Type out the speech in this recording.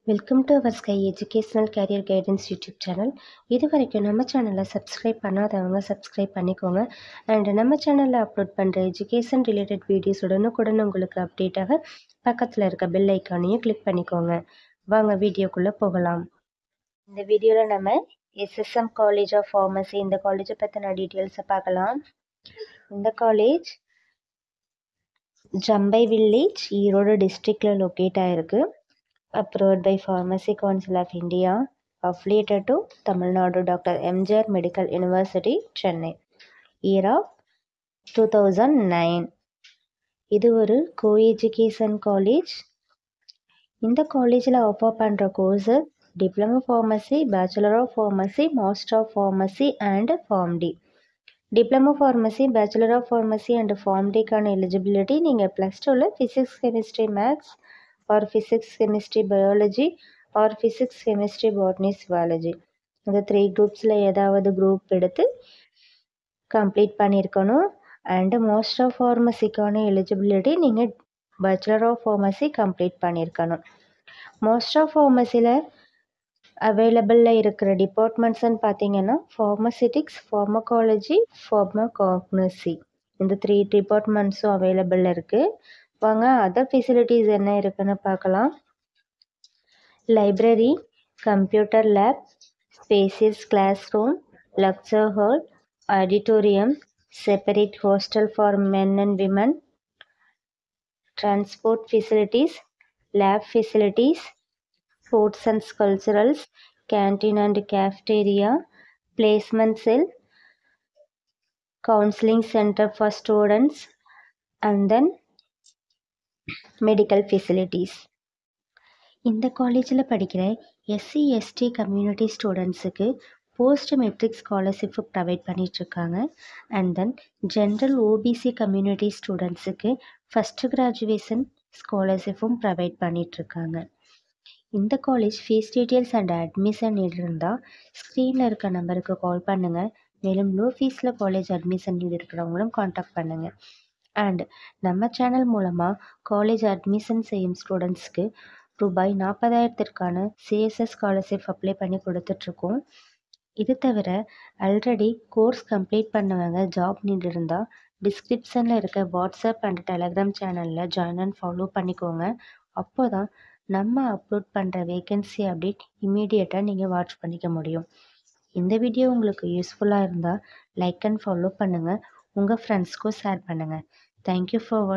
Welcome to our sky educational career guidance YouTube channel. இது வரைக்கும் நம்ம சேனலை சப்ஸ்கிரைப் பண்ணாதவங்க சப்ஸ்கிரைப் பண்ணிக்கோங்க. அண்ட் நம்ம சேனலில் அப்லோட் பண்ணுற எஜுகேஷன் ரிலேட்டட் வீடியோஸ் உடனுக்குடன் உங்களுக்கு அப்டேட்டாக பக்கத்தில் இருக்க பெல் ஐக்கானையும் கிளிக் பண்ணிக்கோங்க. வாங்க வீடியோக்குள்ளே போகலாம். இந்த வீடியோவில் நம்ம எஸ்எஸ்எம் காலேஜ் ஆஃப் ஃபார்மசி இந்த காலேஜை பற்றின டீட்டெயில்ஸை பார்க்கலாம். இந்த காலேஜ் ஜம்பை வில்லேஜ் ஈரோடு டிஸ்ட்ரிக்டில் லொக்கேட் ஆகிருக்கு. Approved by Pharmacy Council of India, affiliated to Tamil Nadu Dr. MGR Medical University, Chennai. Year of 2009. இது ஒரு co-education college. இந்த காலேஜில் ஆஃபர் பண்ணுற courses diploma pharmacy, bachelor of pharmacy, master of pharmacy and Pharm D. Diploma pharmacy, bachelor of pharmacy and ஃபார்ம்டிக்கான eligibility நீங்கள் +2ல் physics, chemistry, maths or physics, chemistry, biology or physics, chemistry, botany, zoology இந்த 3 குரூப்ஸில் ஏதாவது group எடுத்து complete பண்ணியிருக்கணும். And master of ஃபார்மசிக்கான eligibility நீங்கள் பேச்சுலர் ஆஃப் ஃபார்மசி கம்ப்ளீட் பண்ணியிருக்கணும். மாஸ்டர் ஆஃப் ஃபார்மசியில் அவைலபிளில் இருக்கிற டிபார்ட்மெண்ட்ஸ்ன்னு பார்த்தீங்கன்னா ஃபார்மசிட்டிக்ஸ், ஃபார்மகாலஜி, ஃபார்மகாக்னசி இந்த 3 டிபார்ட்மெண்ட்ஸும் அவைலபிளில் இருக்குது. வாங்க அதர் ஃபெசிலிட்டிஸ் என்ன இருக்குன்னு பார்க்கலாம். Library, computer lab, spacious class room, lecture hall, auditorium, separate hostel for men and women, transport facilities, lab facilities, sports and culturals, canteen and cafeteria, placement cell, counselling centre for students and then medical facilities. இந்த காலேஜில் படிக்கிற SC ST community ஸ்டூடெண்ட்ஸுக்கு post matric scholarship provide பண்ணிகிட்ருக்காங்க. And then general OBC community ஸ்டூடெண்ட்ஸுக்கு first graduation ஸ்காலர்ஷிப்பும் provide பண்ணிகிட்ருக்காங்க. இந்த college fees details and admission இருந்தால் ஸ்க்ரீனில் இருக்க நம்பருக்கு கால் பண்ணுங்கள். மேலும் லோ ஃபீஸில் காலேஜ் அட்மிஷன் நீட் இருக்கிறவங்களும் காண்டாக்ட் பண்ணுங்கள். அண்ட் நம்ம சேனல் மூலமாக காலேஜ் அட்மிஷன் செய்யும் ஸ்டூடெண்ட்ஸ்க்கு ரூபாய் 40,000க்கான சிஎஸ்எஸ் ஸ்காலர்ஷிப் அப்ளை பண்ணி கொடுத்துட்ருக்கோம். இது தவிர ஆல்ரெடி கோர்ஸ் கம்ப்ளீட் பண்ணவங்க ஜாப் நீட் இருந்தால் டிஸ்கிரிப்ஷனில் இருக்க வாட்ஸ்அப் அண்ட் டெலகிராம் சேனலில் ஜாயின் அண்ட் ஃபாலோ பண்ணிக்கோங்க. அப்போ தான் நம்ம அப்லோட் பண்ணுற வேகன்சி அப்டேட் இம்மீடியட்டாக நீங்கள் வாட்ச் பண்ணிக்க முடியும். இந்த வீடியோ உங்களுக்கு யூஸ்ஃபுல்லாக இருந்தால் லைக் அண்ட் ஃபாலோ பண்ணுங்கள். உங்கள் ஃப்ரெண்ட்ஸ்க்கும் ஷேர் பண்ணுங்கள். தேங்க்யூ ஃபார் வாட்சிங்.